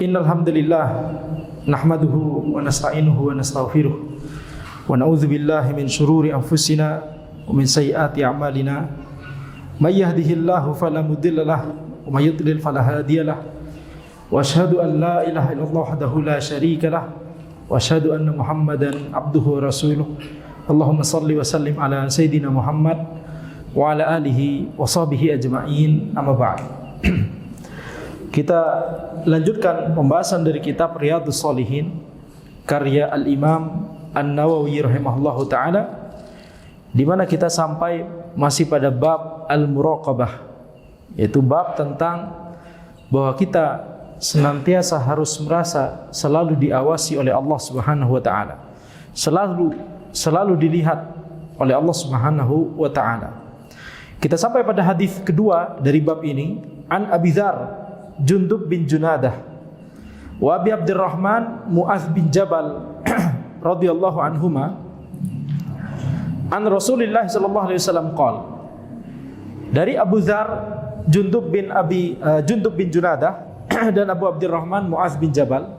Innal hamdalillah nahmaduhu wa nasta'inuhu wa nastaghfiruh wa na'udzu billahi min shururi anfusina wa min sayyiati a'malina may yahdihillahu fala mudilla lahu wa may yudlil fala hadiya lahu wa asyhadu an la ilaha illallah wahdahu la syarika lahu wa asyhadu anna Muhammadan abduhu wa rasuluh. Allahumma shalli wa sallim ala sayidina Muhammad wa ala alihi wa sahbihi ajma'in. Amma ba'd. Kita lanjutkan pembahasan dari kitab Riyadhus Shalihin karya Al-Imam An-Nawawi rahimahullahu taala, di mana kita sampai masih pada bab al-muraqabah, yaitu bab tentang bahwa kita senantiasa harus merasa selalu diawasi oleh Allah Subhanahu wa taala, selalu dilihat oleh Allah Subhanahu wa taala. Kita sampai pada hadis kedua dari bab ini, an Abi Dzar Jundub bin Junadah wa Abi Abdurrahman Mu'adz bin Jabal radhiyallahu anhuma an Rasulillah sallallahu alaihi wasallam qala. Dari Abu Dzar Jundub bin Junadah dan Abu Abdurrahman Mu'adz bin Jabal,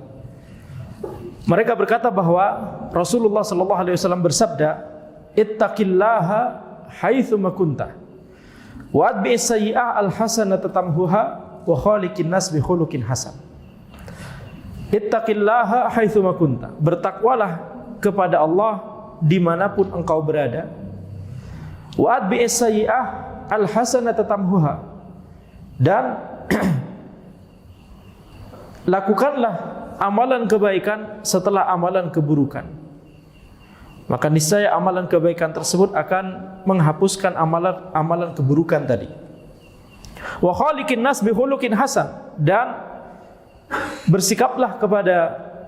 mereka berkata bahwa Rasulullah sallallahu alaihi wasallam bersabda, ittaqillaha haitsu ma kunta wa atbi'is sayyi'ah al-hasanata tamhuha wa khaliqin nas bi khuluqin hasan. Ittaqillaha haitsu ma kunta, bertakwalah kepada Allah dimanapun engkau berada. Wa atbi'is sayyi'ah al-hasanata tamhuha, dan lakukanlah amalan kebaikan setelah amalan keburukan, maka niscaya amalan kebaikan tersebut akan menghapuskan amalan keburukan tadi. Wa khaliqin nas bi khuluqin hasan, dan bersikaplah kepada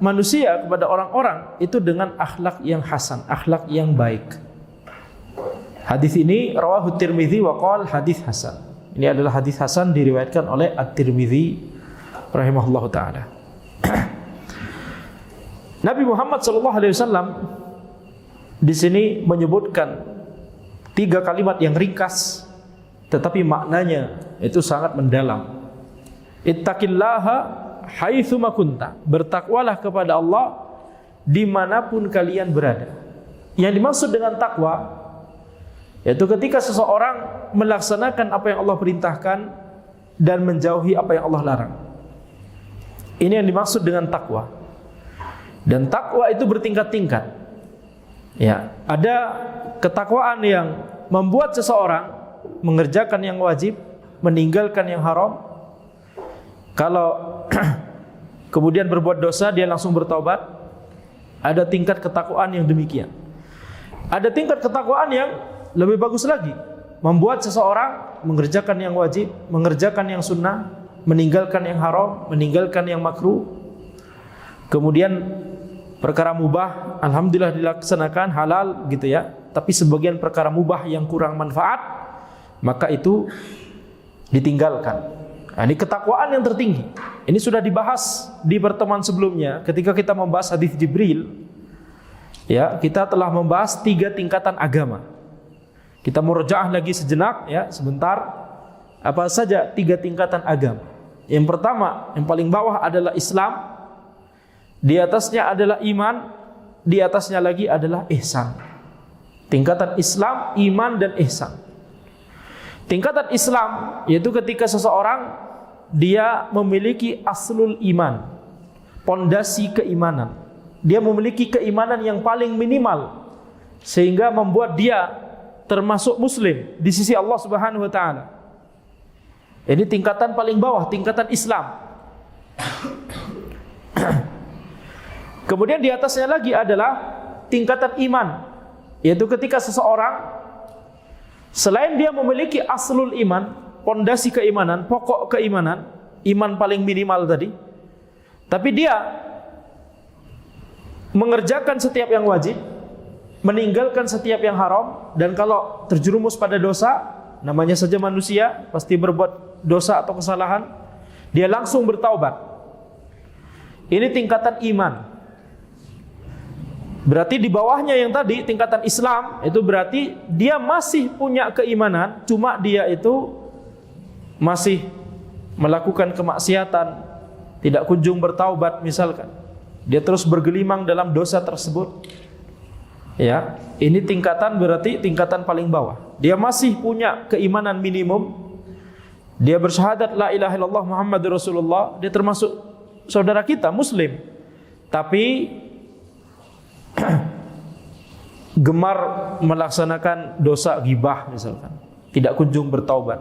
manusia, kepada orang-orang itu dengan akhlak yang hasan, akhlak yang baik. Hadis ini rawahu Tirmidzi wa qala hadis hasan. Ini adalah hadis hasan, diriwayatkan oleh At-Tirmidzi rahimahullahu taala. Nabi Muhammad sallallahu alaihi wasallam di sini menyebutkan 3 kalimat yang ringkas, tetapi maknanya itu sangat mendalam. Ittaqillaha haitsu ma kunta, bertakwalah kepada Allah dimanapun kalian berada. Yang dimaksud dengan takwa yaitu ketika seseorang melaksanakan apa yang Allah perintahkan dan menjauhi apa yang Allah larang. Ini yang dimaksud dengan takwa. Dan takwa itu bertingkat-tingkat. Ya, ada ketakwaan yang membuat seseorang mengerjakan yang wajib, meninggalkan yang haram. Kalau kemudian berbuat dosa dia langsung bertaubat, ada tingkat ketakwaan yang demikian. Ada tingkat ketakwaan yang lebih bagus lagi, membuat seseorang mengerjakan yang wajib, mengerjakan yang sunnah, meninggalkan yang haram, meninggalkan yang makruh. Kemudian perkara mubah alhamdulillah dilaksanakan, halal gitu ya. Tapi sebagian perkara mubah yang kurang manfaat, maka itu ditinggalkan. Nah, ini ketakwaan yang tertinggi. Ini sudah dibahas di pertemuan sebelumnya ketika kita membahas hadis Jibril. Ya, kita telah membahas 3 tingkatan agama. Kita murajaah lagi sejenak ya, sebentar. Apa saja 3 tingkatan agama? Yang pertama, yang paling bawah adalah Islam. Di atasnya adalah iman, di atasnya lagi adalah ihsan. Tingkatan Islam, iman dan ihsan. Tingkatan Islam yaitu ketika seseorang dia memiliki aslul iman, pondasi keimanan. Dia memiliki keimanan yang paling minimal sehingga membuat dia termasuk muslim di sisi Allah Subhanahu wa taala. Ini tingkatan paling bawah, tingkatan Islam. Kemudian di atasnya lagi adalah tingkatan iman, yaitu ketika seseorang selain dia memiliki aslul iman, pondasi keimanan, pokok keimanan, iman paling minimal tadi, tapi dia mengerjakan setiap yang wajib, meninggalkan setiap yang haram, dan kalau terjerumus pada dosa, namanya saja manusia, pasti berbuat dosa atau kesalahan, dia langsung bertaubat. Ini tingkatan iman. Berarti di bawahnya yang tadi tingkatan Islam, itu berarti dia masih punya keimanan, cuma dia itu masih melakukan kemaksiatan, tidak kunjung bertaubat misalkan, dia terus bergelimang dalam dosa tersebut, ya, ini tingkatan, berarti tingkatan paling bawah. Dia masih punya keimanan minimum, dia bersyahadat la ilaha illallah Muhammadur Rasulullah, dia termasuk saudara kita muslim, tapi gemar melaksanakan dosa ghibah misalkan, tidak kunjung bertaubat.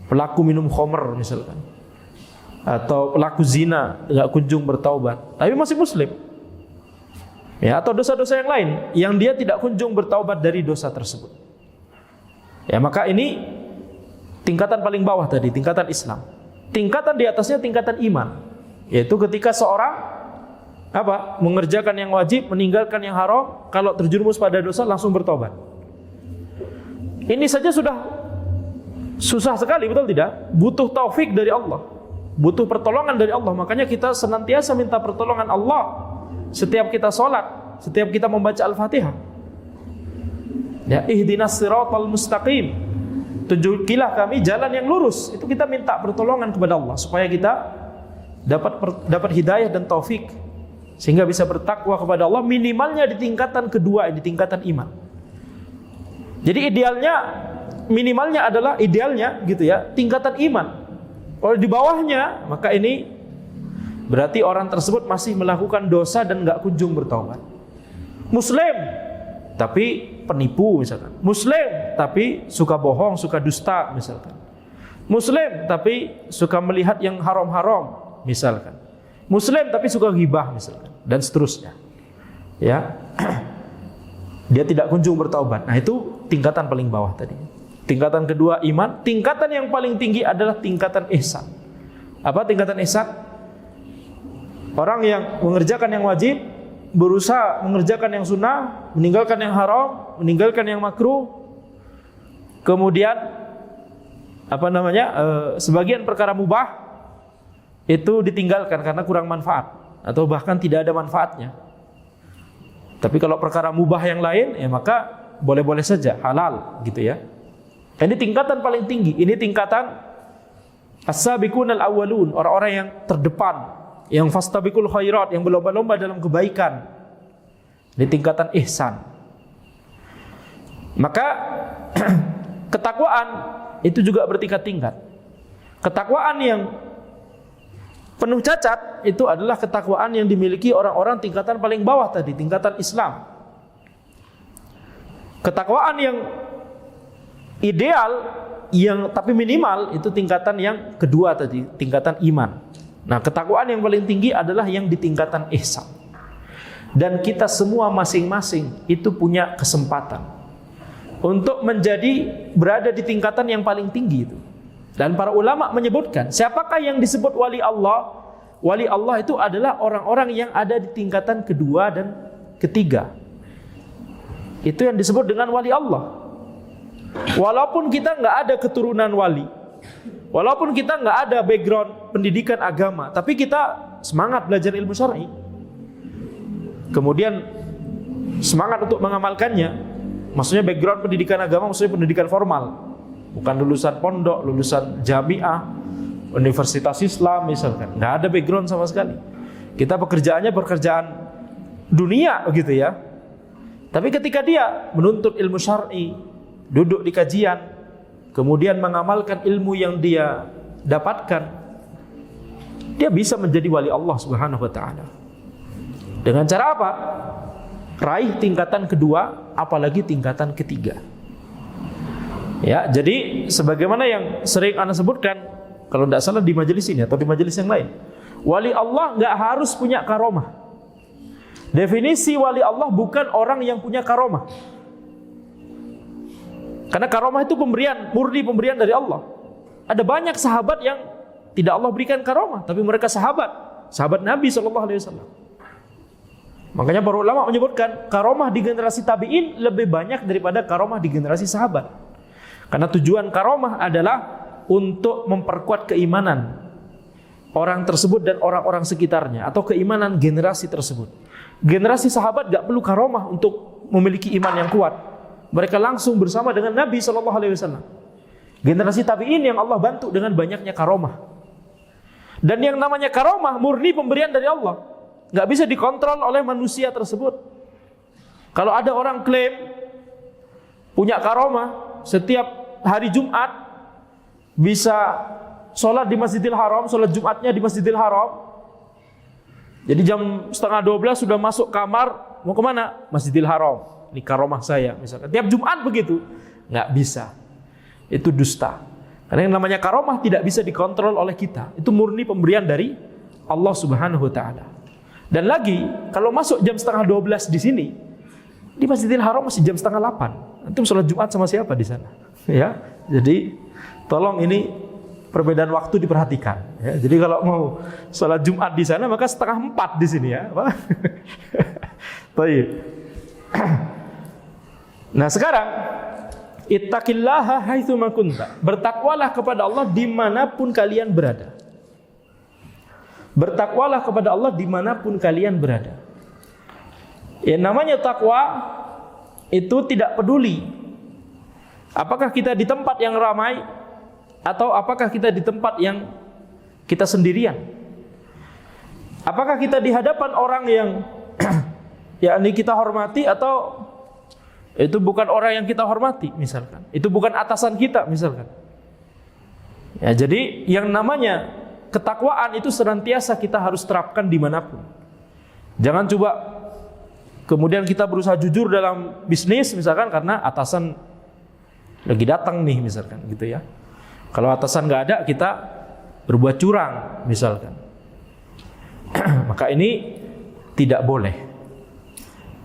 Pelaku minum khamr misalkan, atau pelaku zina tidak kunjung bertaubat, tapi masih muslim. Ya, atau dosa-dosa yang lain yang dia tidak kunjung bertaubat dari dosa tersebut. Ya, maka ini tingkatan paling bawah tadi, tingkatan Islam. Tingkatan di atasnya tingkatan iman, yaitu ketika seorang mengerjakan yang wajib, meninggalkan yang haram, kalau terjerumus pada dosa langsung bertobat. Ini saja sudah susah sekali, betul tidak? Butuh taufik dari Allah, butuh pertolongan dari Allah. Makanya kita senantiasa minta pertolongan Allah setiap kita sholat, setiap kita membaca Al-Fatihah. Ya, ihdinas siratal mustaqim, tunjukilah kami jalan yang lurus. Itu kita minta pertolongan kepada Allah supaya kita dapat hidayah dan taufik, sehingga bisa bertakwa kepada Allah, minimalnya di tingkatan kedua, di tingkatan iman. Jadi idealnya, minimalnya adalah idealnya gitu ya, tingkatan iman. Kalau di bawahnya, maka ini berarti orang tersebut masih melakukan dosa dan gak kunjung bertaubat. Muslim tapi penipu misalkan, Muslim tapi suka bohong, suka dusta misalkan, Muslim tapi suka melihat yang haram-haram misalkan, Muslim tapi suka ghibah misalkan, dan seterusnya. Ya, dia tidak kunjung bertaubat. Nah, itu tingkatan paling bawah tadi. Tingkatan kedua iman. Tingkatan yang paling tinggi adalah tingkatan ihsan. Apa tingkatan ihsan? Orang yang mengerjakan yang wajib, berusaha mengerjakan yang sunnah, meninggalkan yang haram, meninggalkan yang makruh. Kemudian sebagian perkara mubah itu ditinggalkan karena kurang manfaat atau bahkan tidak ada manfaatnya. Tapi kalau perkara mubah yang lain, ya maka boleh-boleh saja, halal gitu ya. Ini tingkatan paling tinggi. Ini tingkatan as-sabiqunal awwalun, orang-orang yang terdepan, yang fastabiqul khairat, yang berlomba-lomba dalam kebaikan. Ini tingkatan ihsan. Maka ketakwaan itu juga bertingkat-tingkat. Ketakwaan yang penuh cacat itu adalah ketakwaan yang dimiliki orang-orang tingkatan paling bawah tadi, tingkatan Islam. Ketakwaan yang ideal, yang tapi minimal, itu tingkatan yang kedua tadi, tingkatan iman. Nah, ketakwaan yang paling tinggi adalah yang di tingkatan ihsan. Dan kita semua masing-masing itu punya kesempatan untuk berada di tingkatan yang paling tinggi itu. Dan para ulama menyebutkan, siapakah yang disebut wali Allah? Wali Allah itu adalah orang-orang yang ada di tingkatan kedua dan ketiga. Itu yang disebut dengan wali Allah. Walaupun kita nggak ada keturunan wali, walaupun kita nggak ada background pendidikan agama, tapi kita semangat belajar ilmu syar'i, kemudian semangat untuk mengamalkannya. Maksudnya background pendidikan agama, maksudnya pendidikan formal, bukan lulusan pondok, lulusan jamiah, universitas Islam misalkan. Nggak ada background sama sekali. Kita pekerjaannya pekerjaan dunia gitu ya. Tapi ketika dia menuntut ilmu syar'i, duduk di kajian, kemudian mengamalkan ilmu yang dia dapatkan, dia bisa menjadi wali Allah Subhanahu wa taala. Dengan cara apa? Raih tingkatan kedua, apalagi tingkatan ketiga. Ya, jadi sebagaimana yang sering Anda sebutkan, kalau tidak salah di majelis ini atau di majelis yang lain, wali Allah nggak harus punya karomah. Definisi wali Allah bukan orang yang punya karomah. Karena karomah itu pemberian, murni pemberian dari Allah. Ada banyak sahabat yang tidak Allah berikan karomah, tapi mereka sahabat Nabi SAW. Makanya para ulama menyebutkan karomah di generasi tabi'in lebih banyak daripada karomah di generasi sahabat. Karena tujuan karomah adalah untuk memperkuat keimanan orang tersebut dan orang-orang sekitarnya, atau keimanan generasi tersebut. Generasi sahabat gak perlu karomah untuk memiliki iman yang kuat. Mereka langsung bersama dengan Nabi SAW. Generasi tabi'in yang Allah bantu dengan banyaknya karomah. Dan yang namanya karomah murni pemberian dari Allah, nggak bisa dikontrol oleh manusia tersebut. Kalau ada orang klaim punya karomah, setiap hari Jumat bisa sholat di Masjidil Haram, sholat Jumatnya di Masjidil Haram. Jadi jam 11:30 sudah masuk kamar, mau kemana? Masjidil Haram. Ini karomah saya misalkan. Tiap Jumat begitu. Nggak bisa. Itu dusta. Karena yang namanya karomah tidak bisa dikontrol oleh kita. Itu murni pemberian dari Allah Subhanahu wa taala. Dan lagi, kalau masuk jam 11:30 di sini, di Masjidil Haram masih jam 7:30. Antum sholat Jumat sama siapa di sana? Ya. Jadi tolong ini perbedaan waktu diperhatikan. Ya, jadi kalau mau sholat Jumat di sana maka 3:30 di sini ya. Baik. Nah sekarang ittaqillaha haitsu ma kunta. Bertakwalah kepada Allah dimanapun kalian berada. Bertakwalah kepada Allah dimanapun kalian berada. Ya namanya takwa itu tidak peduli apakah kita di tempat yang ramai atau apakah kita di tempat yang kita sendirian. Apakah kita di hadapan orang yang yakni kita hormati atau itu bukan orang yang kita hormati misalkan. Itu bukan atasan kita misalkan. Ya, jadi yang namanya ketakwaan itu senantiasa kita harus terapkan dimanapun. Jangan coba kemudian kita berusaha jujur dalam bisnis misalkan karena atasan lagi datang nih misalkan gitu ya. Kalau atasan nggak ada, kita berbuat curang, misalkan. Maka ini tidak boleh.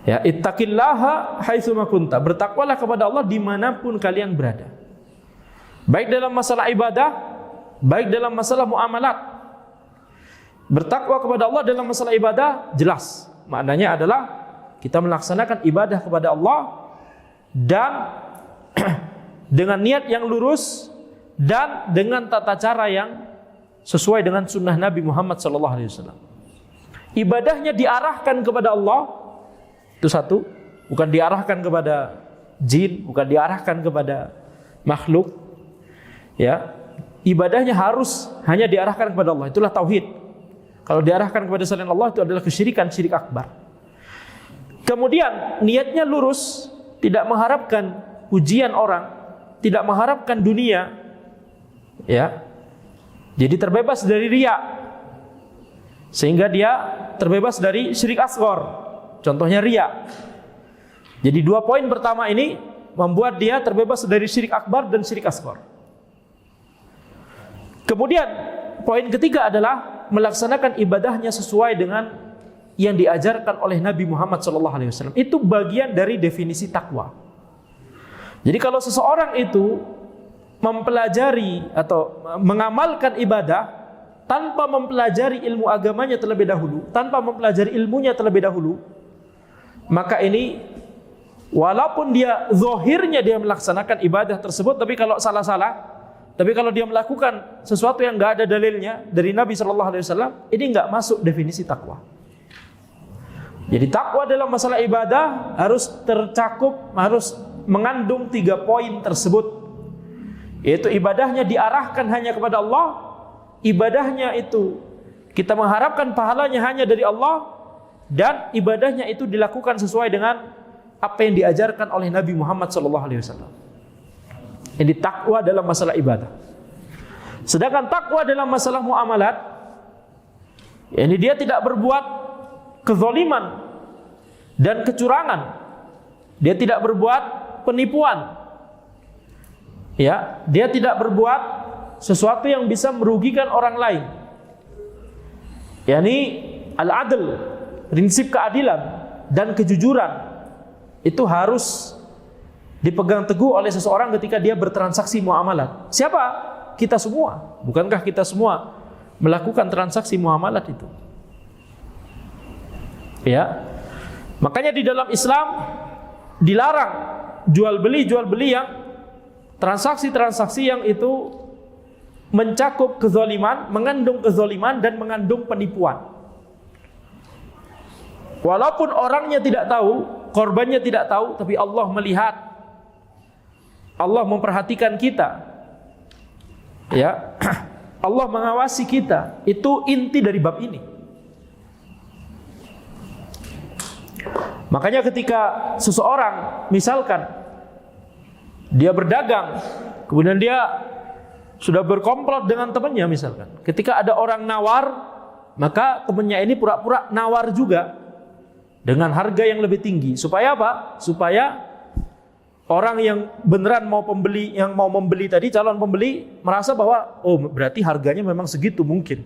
Ya, ittaqillaha haitsu ma kunta. Bertakwalah kepada Allah dimanapun kalian berada. Baik dalam masalah ibadah, baik dalam masalah muamalat. Bertakwa kepada Allah dalam masalah ibadah jelas. Maknanya adalah kita melaksanakan ibadah kepada Allah dan dengan niat yang lurus dan dengan tata cara yang sesuai dengan sunnah Nabi Muhammad SAW. Ibadahnya diarahkan kepada Allah, itu satu, bukan diarahkan kepada jin, bukan diarahkan kepada makhluk. Ya, ibadahnya harus hanya diarahkan kepada Allah. Itulah tauhid. Kalau diarahkan kepada selain Allah itu adalah kesyirikan, syirik akbar. Kemudian niatnya lurus, tidak mengharapkan pujian orang, tidak mengharapkan dunia. Ya, jadi terbebas dari riya, sehingga dia terbebas dari syirik asghar. Contohnya riya. Jadi 2 poin pertama ini membuat dia terbebas dari syirik akbar dan syirik asghar. Kemudian poin ketiga adalah melaksanakan ibadahnya sesuai dengan yang diajarkan oleh Nabi Muhammad SAW. Itu bagian dari definisi takwa. Jadi kalau seseorang itu mempelajari atau mengamalkan ibadah tanpa mempelajari ilmu agamanya terlebih dahulu, tanpa mempelajari ilmunya terlebih dahulu, maka ini walaupun dia zahirnya dia melaksanakan ibadah tersebut, tapi kalau salah-salah, tapi kalau dia melakukan sesuatu yang enggak ada dalilnya dari Nabi SAW, ini enggak masuk definisi takwa. Jadi takwa dalam masalah ibadah harus tercakup, harus mengandung 3 poin tersebut. Yaitu ibadahnya diarahkan hanya kepada Allah, ibadahnya itu kita mengharapkan pahalanya hanya dari Allah, dan ibadahnya itu dilakukan sesuai dengan apa yang diajarkan oleh Nabi Muhammad SAW. Ini takwa dalam masalah ibadah. Sedangkan takwa dalam masalah muamalat, ini dia tidak berbuat kezaliman dan kecurangan, dia tidak berbuat penipuan. Ya, dia tidak berbuat sesuatu yang bisa merugikan orang lain. yakni al-adl, prinsip keadilan dan kejujuran itu harus dipegang teguh oleh seseorang ketika dia bertransaksi muamalat. Siapa? Kita semua. Bukankah kita semua melakukan transaksi muamalat itu? Ya. Makanya di dalam Islam dilarang jual beli yang transaksi-transaksi yang itu mencakup kezaliman, mengandung kezaliman dan mengandung penipuan. Walaupun orangnya tidak tahu, korbannya tidak tahu, tapi Allah melihat, Allah memperhatikan kita. Ya. Allah mengawasi kita. Itu inti dari bab ini. Makanya ketika seseorang misalkan dia berdagang, kemudian dia sudah berkomplot dengan temannya misalkan. Ketika ada orang nawar, maka temannya ini pura-pura nawar juga dengan harga yang lebih tinggi. Supaya apa? Supaya orang yang beneran mau membeli tadi, calon pembeli merasa bahwa oh berarti harganya memang segitu mungkin.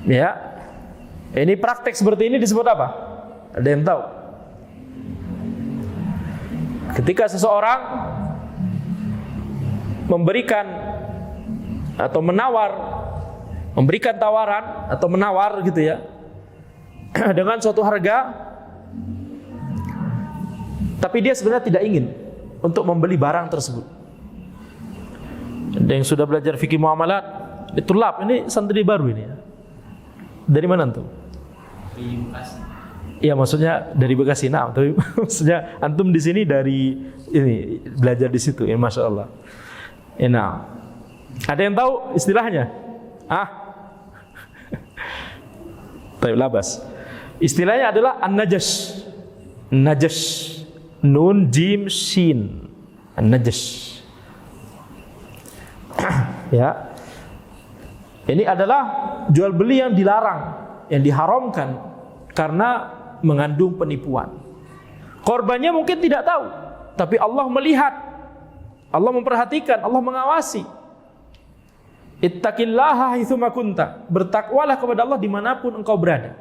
Ya. Ini praktek seperti ini disebut apa? Ada yang tahu? Ketika seseorang memberikan atau menawar, memberikan tawaran atau menawar gitu ya, dengan suatu harga, tapi dia sebenarnya tidak ingin untuk membeli barang tersebut. Ada yang sudah belajar fikih muamalat, itu lab, ini santri baru ini ya. Dari mana tuh? Iya, maksudnya dari Bekasi. Nah, tapi maksudnya antum di sini dari ini belajar di situ. Ya, masya Allah. Nah, ada yang tahu istilahnya? Taib labas. Istilahnya adalah an-najash. Najash. Nun jim shin. An-najash. Ya. Ini adalah jual beli yang dilarang, yang diharamkan karena mengandung penipuan. Korbannya mungkin tidak tahu, tapi Allah melihat, Allah memperhatikan, Allah mengawasi. Ittaqillaha haitsuma kunta. Bertakwalah kepada Allah dimanapun engkau berada.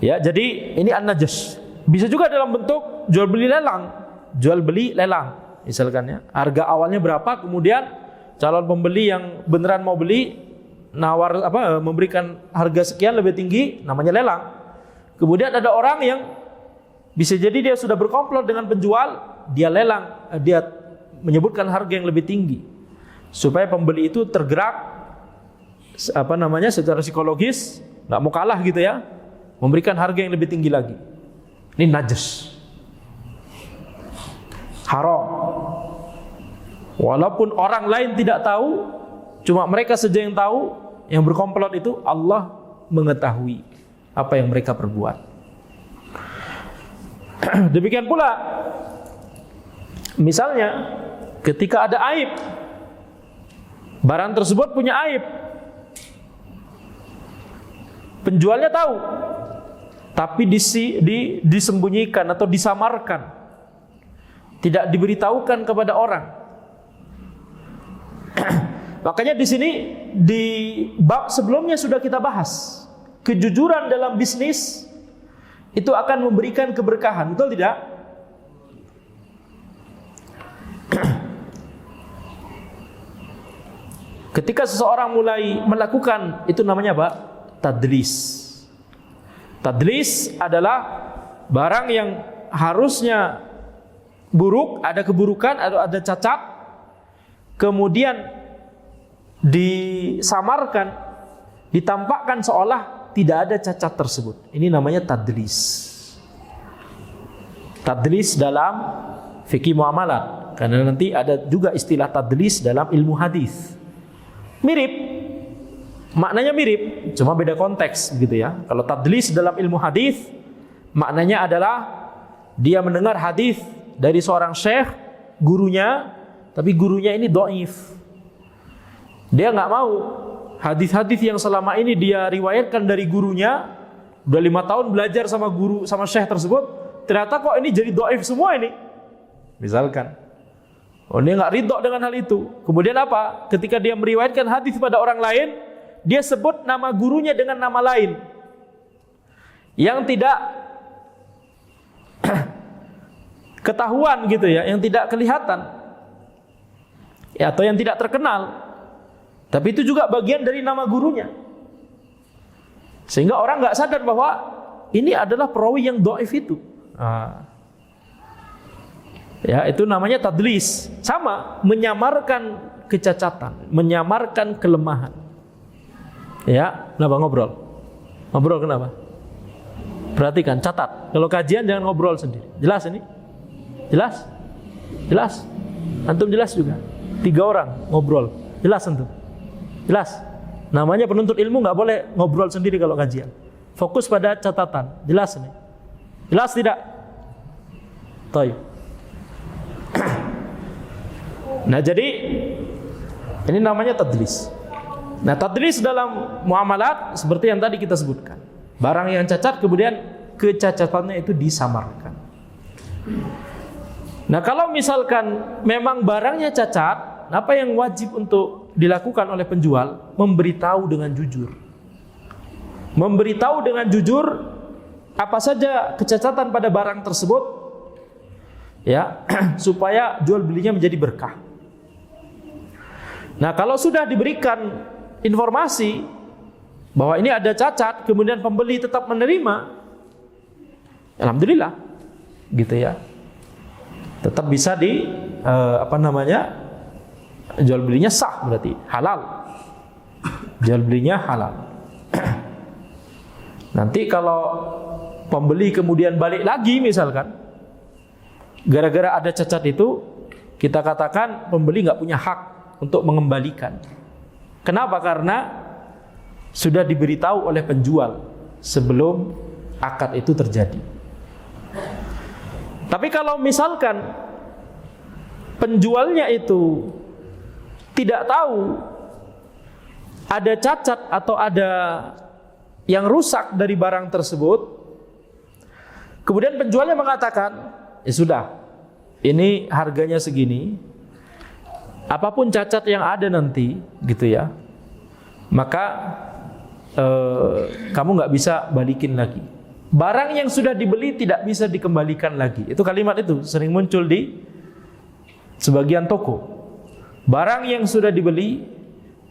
Ya, jadi ini an-najash. Bisa juga dalam bentuk jual beli lelang. Jual beli lelang, misalkan ya. Harga awalnya berapa, kemudian calon pembeli yang beneran mau beli nawar memberikan harga sekian lebih tinggi, namanya lelang. Kemudian ada orang yang bisa jadi dia sudah berkomplot dengan penjual, dia lelang, dia menyebutkan harga yang lebih tinggi supaya pembeli itu tergerak secara psikologis, nggak mau kalah gitu ya, memberikan harga yang lebih tinggi lagi. Ini najas, haram. Walaupun orang lain tidak tahu, cuma mereka saja yang tahu. Yang berkomplot itu Allah mengetahui apa yang mereka perbuat. Demikian pula misalnya ketika ada aib, barang tersebut punya aib, penjualnya tahu, tapi disembunyikan atau disamarkan, tidak diberitahukan kepada orang. Makanya di sini di bab sebelumnya sudah kita bahas, kejujuran dalam bisnis itu akan memberikan keberkahan, betul tidak? Ketika seseorang mulai melakukan itu namanya apa? Tadlis. Tadlis adalah barang yang harusnya buruk, ada keburukan, ada cacat, kemudian disamarkan, ditampakkan seolah tidak ada cacat tersebut. Ini namanya tadlis. Tadlis dalam fikih muamalat, karena nanti ada juga istilah tadlis dalam ilmu hadis. Mirip, maknanya mirip, cuma beda konteks gitu ya. Kalau tadlis dalam ilmu hadis, maknanya adalah dia mendengar hadis dari seorang syekh, gurunya, tapi gurunya ini dhaif. Dia nggak mau hadis-hadis yang selama ini dia riwayatkan dari gurunya, udah 5 tahun belajar sama guru, sama syekh tersebut, ternyata kok ini jadi dhaif semua ini. Misalkan, dia nggak ridho dengan hal itu. Kemudian apa? Ketika dia meriwayatkan hadis pada orang lain, dia sebut nama gurunya dengan nama lain yang tidak ketahuan gitu ya, yang tidak kelihatan ya, atau yang tidak terkenal. Tapi itu juga bagian dari nama gurunya, sehingga orang nggak sadar bahwa ini adalah perawi yang dhaif itu. Ya, itu namanya tadlis. Sama, menyamarkan kecacatan, menyamarkan kelemahan. Ya, kenapa ngobrol? Ngobrol kenapa? Perhatikan, catat. Kalau kajian jangan ngobrol sendiri. Jelas ini? Jelas? Jelas? Antum jelas juga. 3 orang ngobrol. Jelas antum? Jelas. Namanya penuntut ilmu nggak boleh ngobrol sendiri kalau kajian. Fokus pada catatan. Jelas nih. Jelas tidak? Baik. Nah, jadi ini namanya tadlis. Nah, tadlis dalam muamalat seperti yang tadi kita sebutkan. Barang yang cacat kemudian kecacatannya itu disamarkan. Nah, kalau misalkan memang barangnya cacat, apa yang wajib untuk dilakukan oleh penjual? Memberitahu dengan jujur. Memberitahu dengan jujur apa saja kecacatan pada barang tersebut, ya, supaya jual belinya menjadi berkah. Nah, kalau sudah diberikan informasi bahwa ini ada cacat, kemudian pembeli tetap menerima, alhamdulillah, gitu ya. Tetap bisa jual belinya sah, berarti halal. Jual belinya halal. Nanti kalau pembeli kemudian balik lagi misalkan, gara-gara ada cacat itu, kita katakan pembeli nggak punya hak untuk mengembalikan. Kenapa? Karena sudah diberitahu oleh penjual sebelum akad itu terjadi. Tapi kalau misalkan penjualnya itu tidak tahu ada cacat atau ada yang rusak dari barang tersebut, kemudian penjualnya mengatakan, ya sudah, ini harganya segini, apapun cacat yang ada nanti, gitu ya, maka kamu nggak bisa balikin lagi. Barang yang sudah dibeli tidak bisa dikembalikan lagi. Itu kalimat itu sering muncul di sebagian toko. Barang yang sudah dibeli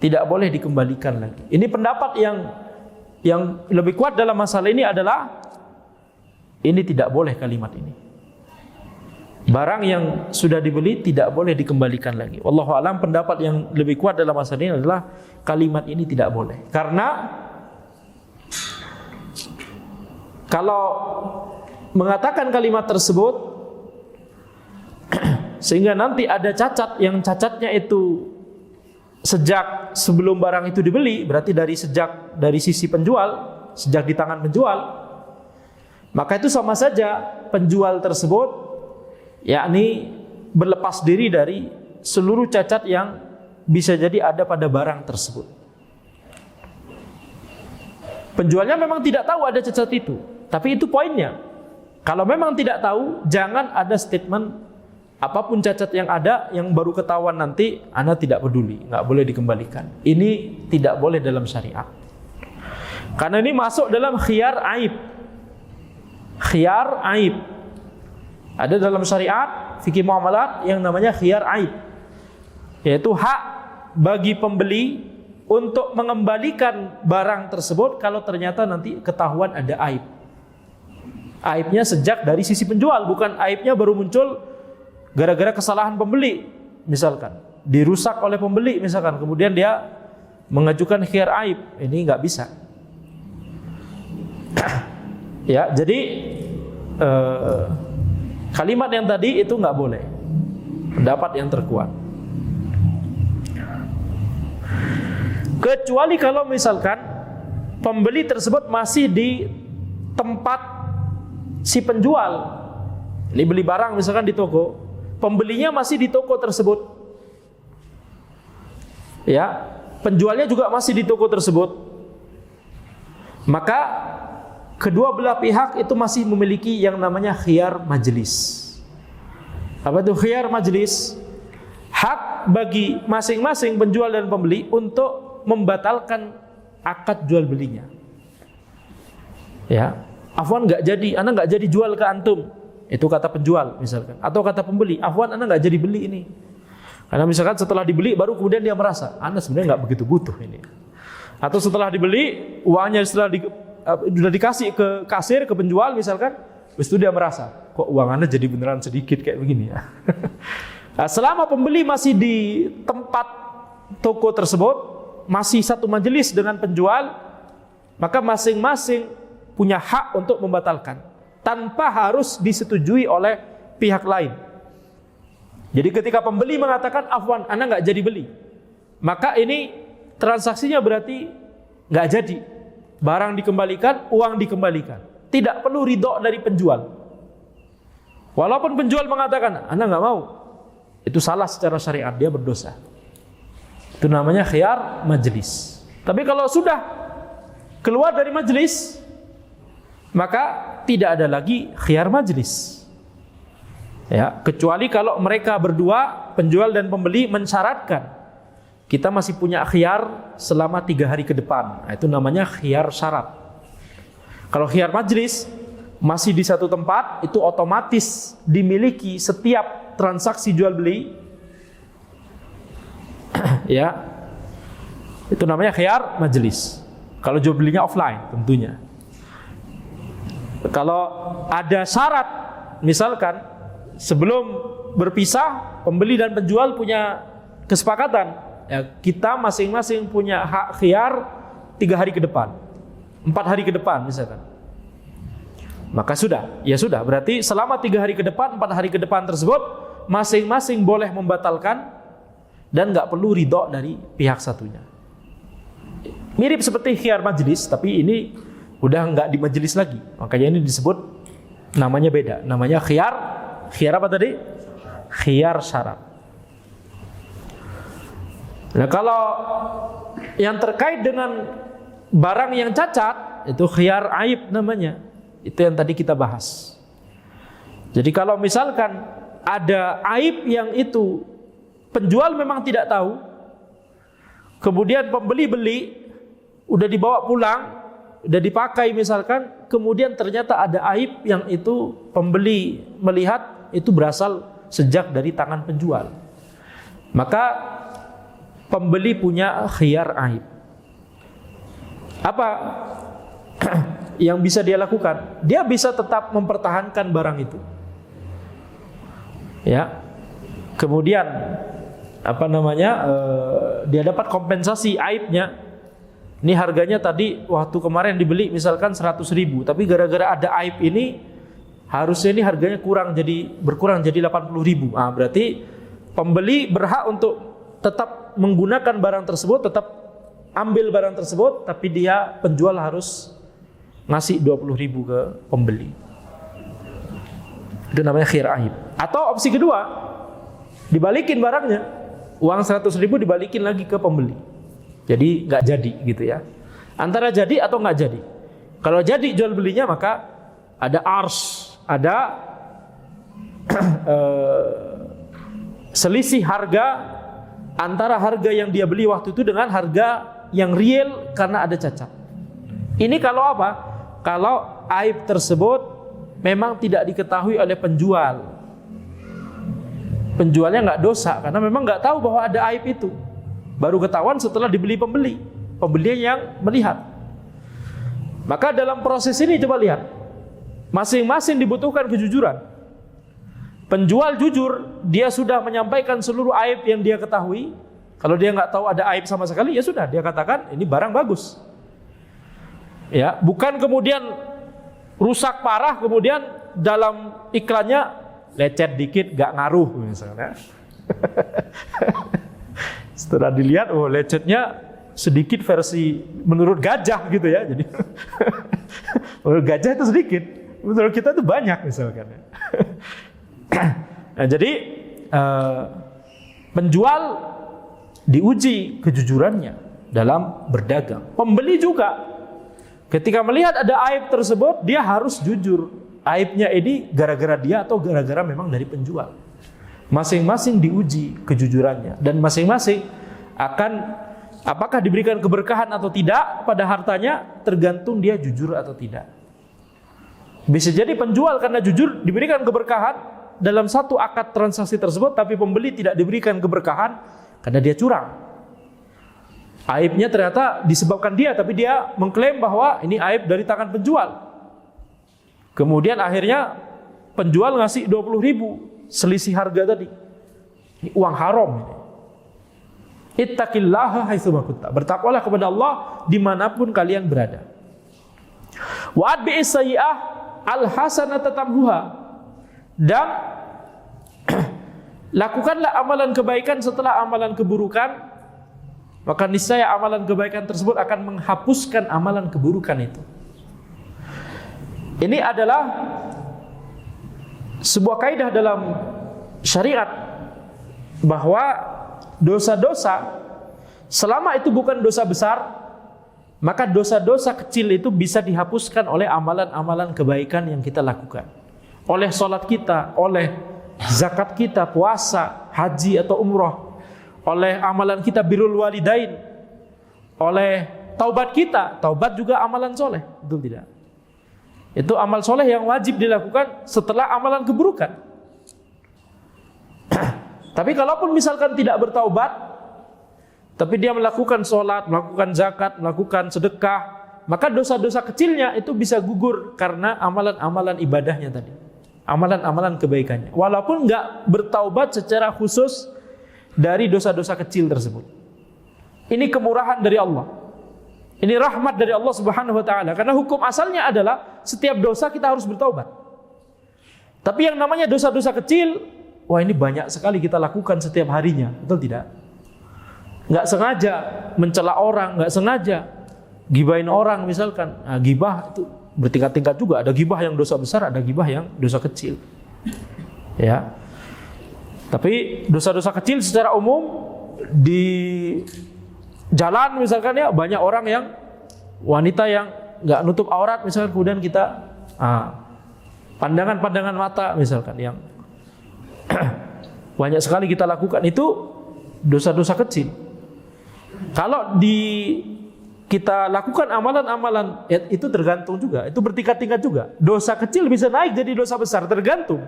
tidak boleh dikembalikan lagi. Ini pendapat yang lebih kuat dalam masalah ini adalah ini tidak boleh kalimat ini. Barang yang sudah dibeli tidak boleh dikembalikan lagi. Wallahu a'lam, pendapat yang lebih kuat dalam masalah ini adalah kalimat ini tidak boleh. Karena kalau mengatakan kalimat tersebut sehingga nanti ada cacat, yang cacatnya itu sejak sebelum barang itu dibeli, berarti dari sisi penjual, sejak di tangan penjual, maka itu sama saja penjual tersebut yakni berlepas diri dari seluruh cacat yang bisa jadi ada pada barang tersebut. Penjualnya memang tidak tahu ada cacat itu, tapi itu poinnya. Kalau memang tidak tahu, jangan ada statement apapun cacat yang ada yang baru ketahuan nanti, Anda tidak peduli, nggak boleh dikembalikan. Ini tidak boleh dalam syariat. Karena ini masuk dalam khiyar aib. Khiyar aib. Ada dalam syariat fikih muamalat yang namanya khiyar aib, yaitu hak bagi pembeli untuk mengembalikan barang tersebut kalau ternyata nanti ketahuan ada aib. Aibnya sejak dari sisi penjual, bukan aibnya baru muncul gara-gara kesalahan pembeli. Misalkan dirusak oleh pembeli misalkan, kemudian dia mengajukan khiyar aib, ini nggak bisa. Ya, jadi kalimat yang tadi itu nggak boleh. Pendapat yang terkuat. Kecuali kalau misalkan pembeli tersebut masih di tempat si penjual. Ini beli barang misalkan di toko, pembelinya masih di toko tersebut. Ya, penjualnya juga masih di toko tersebut. Maka kedua belah pihak itu masih memiliki yang namanya khiyar majlis. Apa itu khiyar majlis? Hak bagi masing-masing penjual dan pembeli untuk membatalkan akad jual belinya. Ya, afwan nggak jadi, Anda nggak jadi jual ke antum. Itu kata penjual misalkan, atau kata pembeli, afwan Anda nggak jadi beli ini. Karena misalkan setelah dibeli baru kemudian dia merasa Anda sebenarnya nggak begitu butuh ini. Atau setelah dibeli uangnya sudah dikasih ke kasir, ke penjual misalkan, habis itu dia merasa kok uang Anda jadi beneran sedikit kayak begini ya. Nah, selama pembeli masih di tempat toko tersebut, masih satu majelis dengan penjual, maka masing-masing punya hak untuk membatalkan tanpa harus disetujui oleh pihak lain. Jadi ketika pembeli mengatakan afwan, ana nggak jadi beli, maka ini transaksinya berarti nggak jadi. Barang dikembalikan, uang dikembalikan. Tidak perlu ridho dari penjual. Walaupun penjual mengatakan ana nggak mau, itu salah secara syariat, dia berdosa. Itu namanya khiyar majlis. Tapi kalau sudah keluar dari majlis, maka tidak ada lagi khiyar majlis. Ya, kecuali kalau mereka berdua, penjual dan pembeli, mensyaratkan kita masih punya khiyar selama 3 hari ke depan. Nah, itu namanya khiyar syarat. Kalau khiyar majlis masih di satu tempat, itu otomatis dimiliki setiap transaksi jual beli. Ya, itu namanya khiyar majlis. Kalau jual belinya offline tentunya. Kalau ada syarat, misalkan sebelum berpisah, pembeli dan penjual punya kesepakatan, ya, kita masing-masing punya hak khiyar 3 hari ke depan, 4 hari ke depan misalkan. Maka ya sudah, berarti selama 3 hari ke depan, 4 hari ke depan tersebut, masing-masing boleh membatalkan dan nggak perlu ridho dari pihak satunya. Mirip seperti khiyar majlis, tapi ini udah nggak di majelis lagi. Makanya ini disebut namanya beda. Namanya khiyar apa tadi? Khiyar syarat. Nah, kalau yang terkait dengan barang yang cacat, itu khiyar aib namanya. Itu yang tadi kita bahas. Jadi kalau misalkan ada aib yang itu penjual memang tidak tahu, kemudian pembeli beli, udah dibawa pulang, udah dipakai misalkan, kemudian ternyata ada aib yang itu pembeli melihat itu berasal sejak dari tangan penjual, maka pembeli punya khiyar aib. Apa yang bisa dia lakukan? Dia bisa tetap mempertahankan barang itu, ya. Kemudian dia dapat kompensasi aibnya. Ini harganya tadi waktu kemarin dibeli misalkan 100.000, tapi gara-gara ada aib ini harusnya ini harganya berkurang jadi 80.000. Ah, berarti pembeli berhak untuk tetap menggunakan barang tersebut, tetap ambil barang tersebut, tapi penjual harus ngasih 20.000 ke pembeli. Itu namanya khiyar aib. Atau opsi kedua, dibalikin barangnya, uang 100.000 dibalikin lagi ke pembeli. Jadi nggak jadi gitu ya. Antara jadi atau nggak jadi. Kalau jadi jual belinya, maka ada ada selisih harga antara harga yang dia beli waktu itu dengan harga yang real karena ada cacat. Ini kalau apa? Kalau aib tersebut memang tidak diketahui oleh penjual. Penjualnya nggak dosa karena memang nggak tahu bahwa ada aib itu. Baru ketahuan setelah dibeli pembeli yang melihat. Maka dalam proses ini coba lihat, masing-masing dibutuhkan kejujuran. Penjual jujur, dia sudah menyampaikan seluruh aib yang dia ketahui. Kalau dia nggak tahu ada aib sama sekali, ya sudah, dia katakan ini barang bagus. Ya, bukan kemudian rusak parah, kemudian dalam iklannya lecet dikit, nggak ngaruh misalnya. Setelah dilihat, oh lecetnya sedikit versi menurut gajah gitu ya. Jadi menurut gajah itu sedikit, menurut kita itu banyak misalkan. Nah, jadi penjual diuji kejujurannya dalam berdagang. Pembeli juga ketika melihat ada aib tersebut, dia harus jujur. Aibnya ini gara-gara dia atau gara-gara memang dari penjual. Masing-masing diuji kejujurannya, dan masing-masing akan apakah diberikan keberkahan atau tidak pada hartanya tergantung dia jujur atau tidak. Bisa jadi penjual karena jujur diberikan keberkahan dalam satu akad transaksi tersebut, tapi pembeli tidak diberikan keberkahan karena dia curang. Aibnya ternyata disebabkan dia, tapi dia mengklaim bahwa ini aib dari tangan penjual. Kemudian akhirnya penjual ngasih 20.000 selisih harga tadi. Ini uang haram ini. Ittaqillaha haitsu ma kunta. Bertakwalah kepada Allah dimanapun kalian berada. Wa atbi'is sayyi'ah al hasanata tamhuha. Dan Lakukanlah amalan kebaikan setelah amalan keburukan, maka niscaya amalan kebaikan tersebut akan menghapuskan amalan keburukan itu. Ini adalah sebuah kaidah dalam syariat, bahwa dosa-dosa selama itu bukan dosa besar, maka dosa-dosa kecil itu bisa dihapuskan oleh amalan-amalan kebaikan yang kita lakukan. Oleh sholat kita, oleh zakat kita, puasa, haji atau umroh, oleh amalan kita birrul walidain, oleh taubat kita. Taubat juga amalan soleh, betul tidak? Itu amal soleh yang wajib dilakukan setelah amalan keburukan. Tapi kalaupun misalkan tidak bertaubat, tapi dia melakukan sholat, melakukan zakat, melakukan sedekah, maka dosa-dosa kecilnya itu bisa gugur karena amalan-amalan ibadahnya tadi, amalan-amalan kebaikannya, walaupun nggak bertaubat secara khusus dari dosa-dosa kecil tersebut. Ini kemurahan dari Allah, ini rahmat dari Allah Subhanahu wa ta'ala. Karena hukum asalnya adalah setiap dosa kita harus bertaubat. Tapi yang namanya dosa-dosa kecil, wah ini banyak sekali kita lakukan setiap harinya, betul tidak? Nggak sengaja mencela orang, nggak sengaja gibahin orang misalkan. Nah, gibah itu bertingkat-tingkat juga. Ada gibah yang dosa besar, ada gibah yang dosa kecil. Ya. Tapi dosa-dosa kecil secara umum di jalan misalkan ya, banyak orang yang wanita yang nggak nutup aurat misalkan, kemudian kita pandangan-pandangan mata misalkan yang banyak sekali kita lakukan, itu dosa-dosa kecil. Kalau kita lakukan amalan-amalan, ya, itu tergantung juga, itu bertingkat-tingkat juga. Dosa kecil bisa naik jadi dosa besar, tergantung.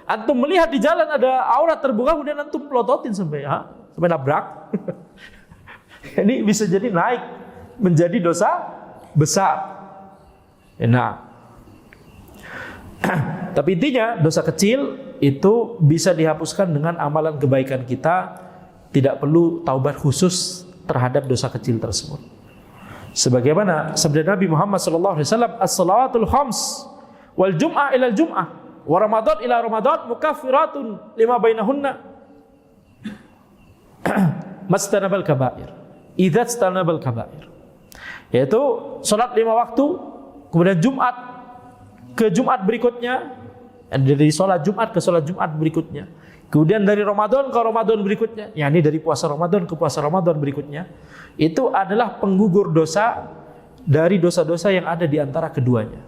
Antum melihat di jalan ada aurat terbuka, kemudian antum pelototin sampai nabrak. Ini bisa jadi naik menjadi dosa besar. Nah, tapi intinya dosa kecil itu bisa dihapuskan dengan amalan kebaikan kita. Tidak perlu taubat khusus terhadap dosa kecil tersebut. Sebagaimana sabda Nabi Muhammad SAW, as-salawatul khams wal jum'ah ila jum'ah wa ramadan ila ramadan mukaffiratun lima bainahunna mastanabal kabair idza istanabal kabair. Yaitu salat 5 waktu, kemudian Jumat ke Jumat berikutnya, dari salat Jumat ke salat Jumat berikutnya, kemudian dari Ramadan ke Ramadan berikutnya, yakni dari puasa Ramadan ke puasa Ramadan berikutnya, itu adalah penggugur dosa dari dosa-dosa yang ada di antara keduanya.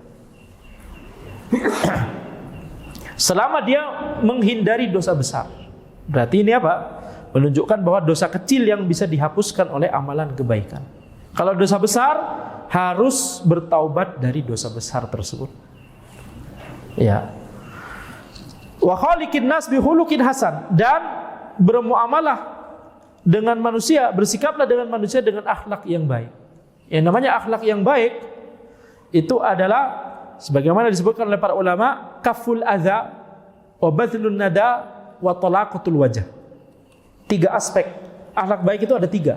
Selama dia menghindari dosa besar. Berarti ini apa? Menunjukkan bahwa dosa kecil yang bisa dihapuskan oleh amalan kebaikan. Kalau dosa besar, harus bertaubat dari dosa besar tersebut. Ya. Wa khaliqin nas bi khuluqin hasan, dan bermuamalah dengan manusia, bersikaplah dengan manusia dengan akhlak yang baik. Yang namanya akhlak yang baik itu adalah sebagaimana disebutkan oleh para ulama, kaful adza wa badlun nada wa talaqatul wajh. 3 aspek akhlak baik itu ada 3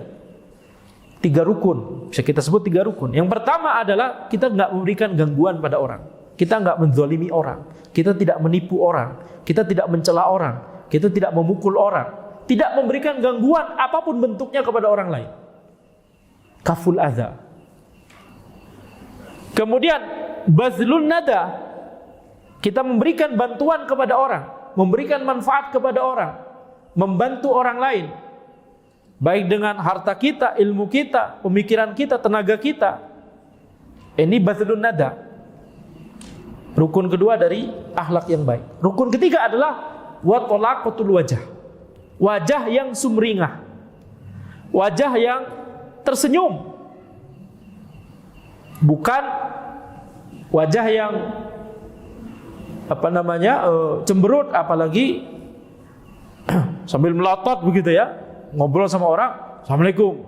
rukun. Bisa kita sebut 3 rukun. Yang pertama adalah kita enggak memberikan gangguan pada orang. Kita enggak menzalimi orang. Kita tidak menipu orang. Kita tidak mencela orang. Kita tidak memukul orang. Tidak memberikan gangguan apapun bentuknya kepada orang lain. Kaful adza. Kemudian bazlun nada. Kita memberikan bantuan kepada orang, memberikan manfaat kepada orang, membantu orang lain, baik dengan harta kita, ilmu kita, pemikiran kita, tenaga kita. Ini bazlun nada. Rukun kedua dari akhlak yang baik. Rukun ketiga adalah wa talaqatul wajh. Wajah yang sumringah. Wajah yang tersenyum. Bukan wajah yang cemberut, apalagi sambil melotot begitu ya, ngobrol sama orang, assalamualaikum,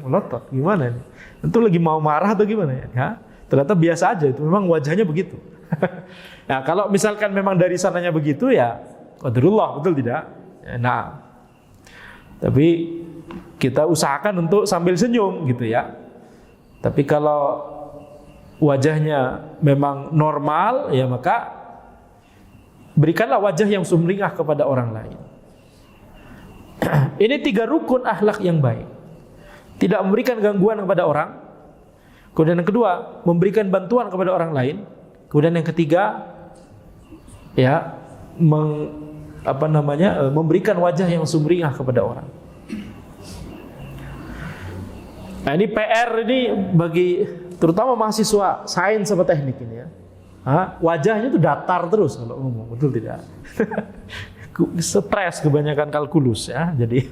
melotot, gimana ini? Tentu lagi mau marah atau gimana ya? Ternyata biasa aja, itu memang wajahnya begitu. Nah, kalau misalkan memang dari sananya begitu ya, qadarullah, betul tidak? Nah, tapi kita usahakan untuk sambil senyum gitu ya. Tapi kalau wajahnya memang normal ya, maka berikanlah wajah yang sumringah kepada orang lain. Ini 3 rukun akhlak yang baik. Tidak memberikan gangguan kepada orang. Kemudian yang kedua, memberikan bantuan kepada orang lain. Kemudian yang ketiga, ya, memberikan wajah yang sumringah kepada orang. Nah, ini PR ini bagi terutama mahasiswa sains sama teknik ini ya. Wajahnya tuh datar terus kalau ngomong, betul tidak? Stres, kebanyakan kalkulus ya. Jadi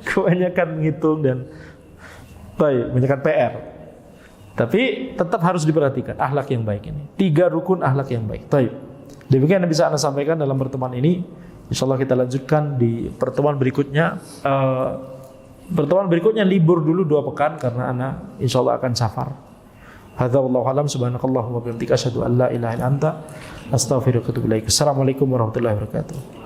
kebanyakan ngitung dan kebanyakan PR. Tapi tetap harus diperhatikan akhlak yang baik ini. 3 rukun akhlak yang baik. Demikian yang bisa Anda sampaikan dalam pertemuan ini. Insyaallah kita lanjutkan di pertemuan berikutnya. Pertemuan berikutnya libur dulu 2 pekan karena Ana insyaallah akan safar. Hadza wallahu alam, subhanakallahumma wa bihamdika asyhadu an la ilaha illa anta astaghfiruka wa atubu ilaik. Assalamualaikum warahmatullahi wabarakatuh.